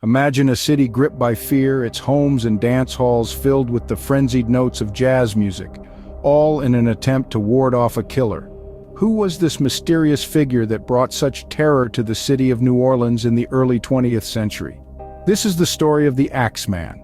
Imagine a city gripped by fear, its homes and dance halls filled with the frenzied notes of jazz music, all in an attempt to ward off a killer. Who was this mysterious figure that brought such terror to the city of New Orleans in the early 20th century? This is the story of the Axeman.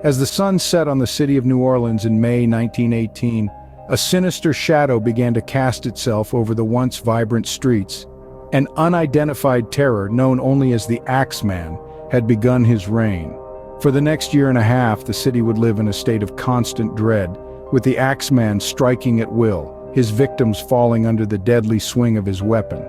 As the sun set on the city of New Orleans in May 1918, a sinister shadow began to cast itself over the once vibrant streets. An unidentified terror, known only as the Axeman, had begun his reign. For the next year and a half, the city would live in a state of constant dread, with the Axeman striking at will, his victims falling under the deadly swing of his weapon.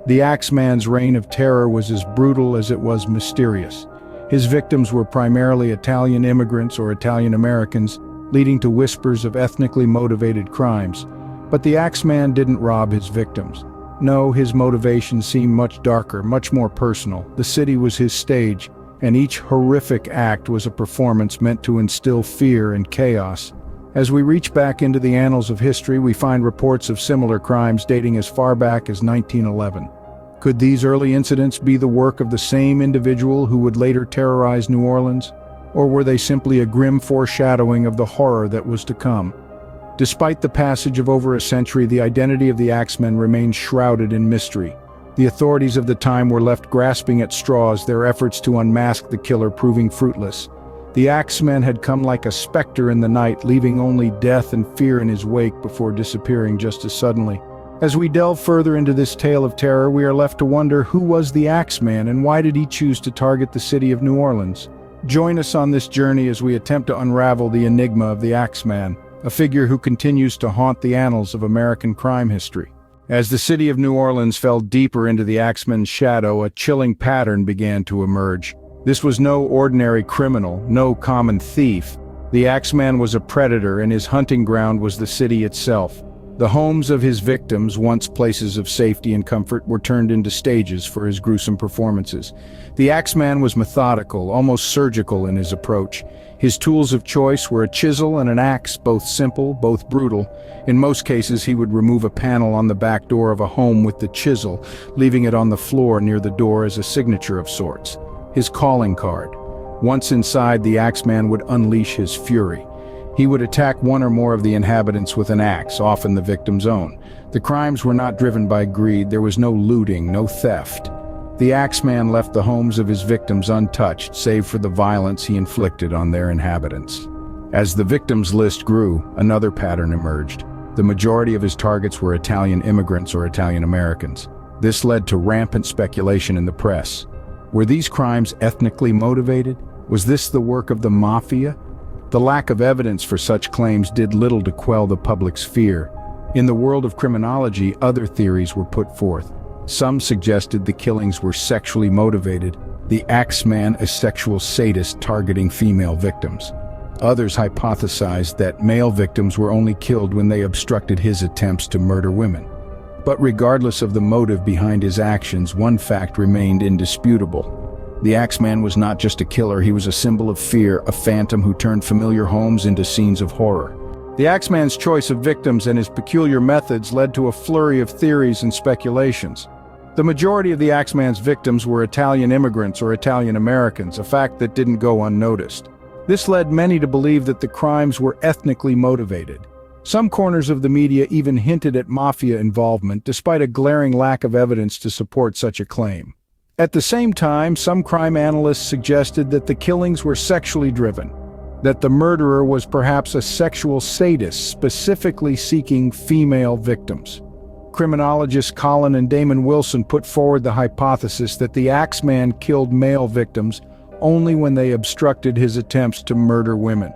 The Axeman's reign of terror was as brutal as it was mysterious. His victims were primarily Italian immigrants or Italian Americans, leading to whispers of ethnically motivated crimes. But the Axeman didn't rob his victims. No, his motivation seemed much darker, much more personal. The city was his stage, and each horrific act was a performance meant to instill fear and chaos. As we reach back into the annals of history, we find reports of similar crimes dating as far back as 1911. Could these early incidents be the work of the same individual who would later terrorize New Orleans? Or were they simply a grim foreshadowing of the horror that was to come? Despite the passage of over a century, the identity of the Axemen remained shrouded in mystery. The authorities of the time were left grasping at straws, their efforts to unmask the killer proving fruitless. The Axeman had come like a specter in the night, leaving only death and fear in his wake before disappearing just as suddenly. As we delve further into this tale of terror, we are left to wonder, who was the Axeman and why did he choose to target the city of New Orleans? Join us on this journey as we attempt to unravel the enigma of the Axeman, a figure who continues to haunt the annals of American crime history. As the city of New Orleans fell deeper into the Axeman's shadow, a chilling pattern began to emerge. This was no ordinary criminal, no common thief. The Axeman was a predator, and his hunting ground was the city itself. The homes of his victims, once places of safety and comfort, were turned into stages for his gruesome performances. The Axeman was methodical, almost surgical in his approach. His tools of choice were a chisel and an axe, both simple, both brutal. In most cases, he would remove a panel on the back door of a home with the chisel, leaving it on the floor near the door as a signature of sorts. His calling card. Once inside, the Axeman would unleash his fury. He would attack one or more of the inhabitants with an axe, often the victim's own. The crimes were not driven by greed. There was no looting, no theft. The Axeman left the homes of his victims untouched, save for the violence he inflicted on their inhabitants. As the victims' list grew, another pattern emerged. The majority of his targets were Italian immigrants or Italian Americans. This led to rampant speculation in the press. Were these crimes ethnically motivated? Was this the work of the mafia? The lack of evidence for such claims did little to quell the public's fear. In the world of criminology, other theories were put forth. Some suggested the killings were sexually motivated, the Axeman a sexual sadist targeting female victims. Others hypothesized that male victims were only killed when they obstructed his attempts to murder women. But regardless of the motive behind his actions, one fact remained indisputable. The Axeman was not just a killer, he was a symbol of fear, a phantom who turned familiar homes into scenes of horror. The Axeman's choice of victims and his peculiar methods led to a flurry of theories and speculations. The majority of the Axeman's victims were Italian immigrants or Italian Americans, a fact that didn't go unnoticed. This led many to believe that the crimes were ethnically motivated. Some corners of the media even hinted at mafia involvement, despite a glaring lack of evidence to support such a claim. At the same time, some crime analysts suggested that the killings were sexually driven, that the murderer was perhaps a sexual sadist specifically seeking female victims. Criminologists Colin and Damon Wilson put forward the hypothesis that the Axeman killed male victims only when they obstructed his attempts to murder women.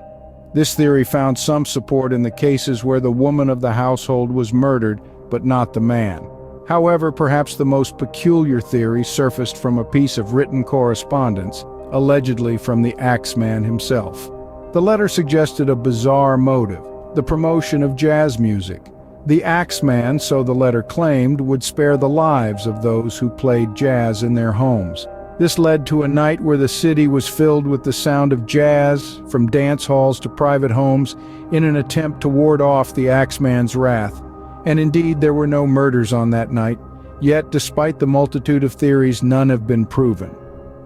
This theory found some support in the cases where the woman of the household was murdered, but not the man. However, perhaps the most peculiar theory surfaced from a piece of written correspondence, allegedly from the Axeman himself. The letter suggested a bizarre motive, the promotion of jazz music. The Axeman, so the letter claimed, would spare the lives of those who played jazz in their homes. This led to a night where the city was filled with the sound of jazz, from dance halls to private homes, in an attempt to ward off the Axeman's wrath. And indeed, there were no murders on that night, yet despite the multitude of theories, none have been proven.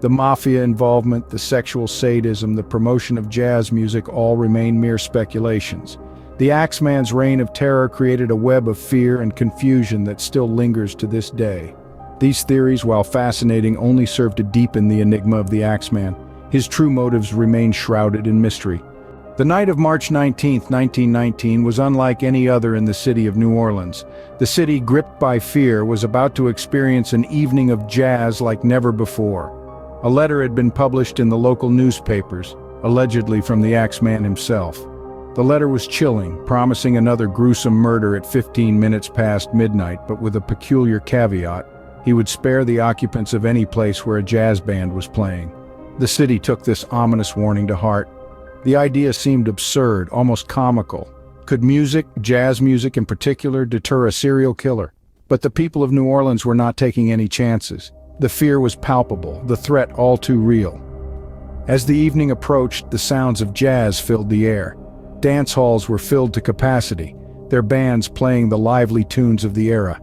The mafia involvement, the sexual sadism, the promotion of jazz music all remain mere speculations. The Axeman's reign of terror created a web of fear and confusion that still lingers to this day. These theories, while fascinating, only serve to deepen the enigma of the Axeman. His true motives remain shrouded in mystery. The night of March 19, 1919 was unlike any other in the city of New Orleans. The city, gripped by fear, was about to experience an evening of jazz like never before. A letter had been published in the local newspapers, allegedly from the Axeman himself. The letter was chilling, promising another gruesome murder at 15 minutes past midnight, but with a peculiar caveat: he would spare the occupants of any place where a jazz band was playing. The city took this ominous warning to heart. The idea seemed absurd, almost comical. Could music, jazz music in particular, deter a serial killer? But the people of New Orleans were not taking any chances. The fear was palpable, the threat all too real. As the evening approached, the sounds of jazz filled the air. Dance halls were filled to capacity, their bands playing the lively tunes of the era.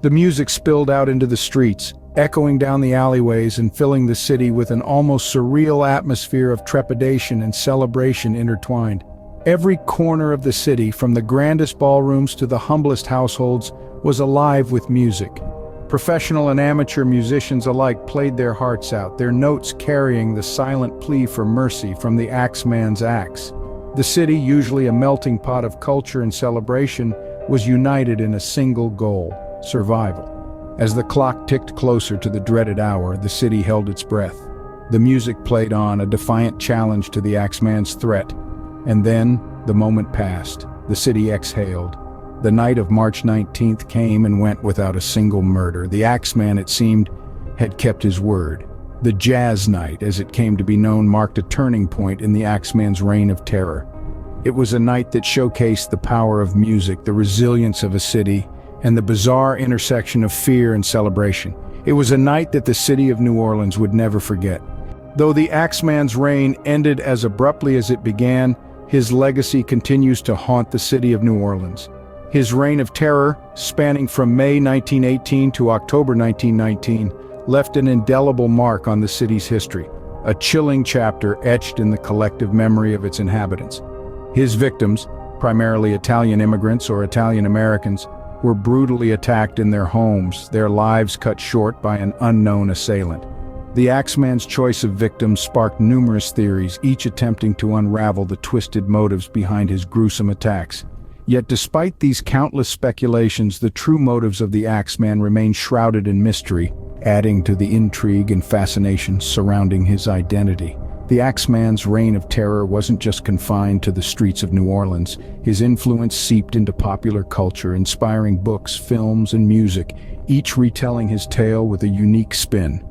The music spilled out into the streets, echoing down the alleyways and filling the city with an almost surreal atmosphere of trepidation and celebration intertwined. Every corner of the city, from the grandest ballrooms to the humblest households, was alive with music. Professional and amateur musicians alike played their hearts out, their notes carrying the silent plea for mercy from the Axeman's axe. The city, usually a melting pot of culture and celebration, was united in a single goal: survival. As the clock ticked closer to the dreaded hour, the city held its breath. The music played on, a defiant challenge to the Axeman's threat. And then, the moment passed. The city exhaled. The night of March 19th came and went without a single murder. The Axeman, it seemed, had kept his word. The Jazz Night, as it came to be known, marked a turning point in the Axeman's reign of terror. It was a night that showcased the power of music, the resilience of a city, and the bizarre intersection of fear and celebration. It was a night that the city of New Orleans would never forget. Though the Axeman's reign ended as abruptly as it began, his legacy continues to haunt the city of New Orleans. His reign of terror, spanning from May 1918 to October 1919, left an indelible mark on the city's history, a chilling chapter etched in the collective memory of its inhabitants. His victims, primarily Italian immigrants or Italian Americans, were brutally attacked in their homes, their lives cut short by an unknown assailant. The Axeman's choice of victims sparked numerous theories, each attempting to unravel the twisted motives behind his gruesome attacks. Yet despite these countless speculations, the true motives of the Axeman remain shrouded in mystery, adding to the intrigue and fascination surrounding his identity. The Axeman's reign of terror wasn't just confined to the streets of New Orleans. His influence seeped into popular culture, inspiring books, films, and music, each retelling his tale with a unique spin.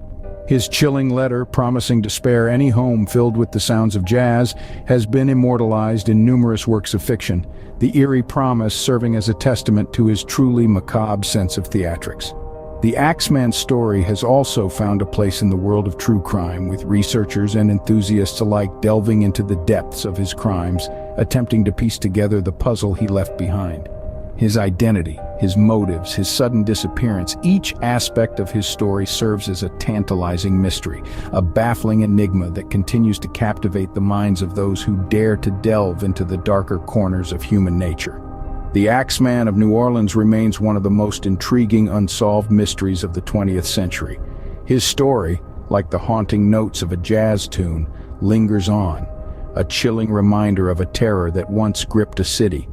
His chilling letter, promising to spare any home filled with the sounds of jazz, has been immortalized in numerous works of fiction, the eerie promise serving as a testament to his truly macabre sense of theatrics. The Axeman story has also found a place in the world of true crime, with researchers and enthusiasts alike delving into the depths of his crimes, attempting to piece together the puzzle he left behind. His identity, his motives, his sudden disappearance, each aspect of his story serves as a tantalizing mystery, a baffling enigma that continues to captivate the minds of those who dare to delve into the darker corners of human nature. The Axeman of New Orleans remains one of the most intriguing unsolved mysteries of the 20th century. His story, like the haunting notes of a jazz tune, lingers on, a chilling reminder of a terror that once gripped a city,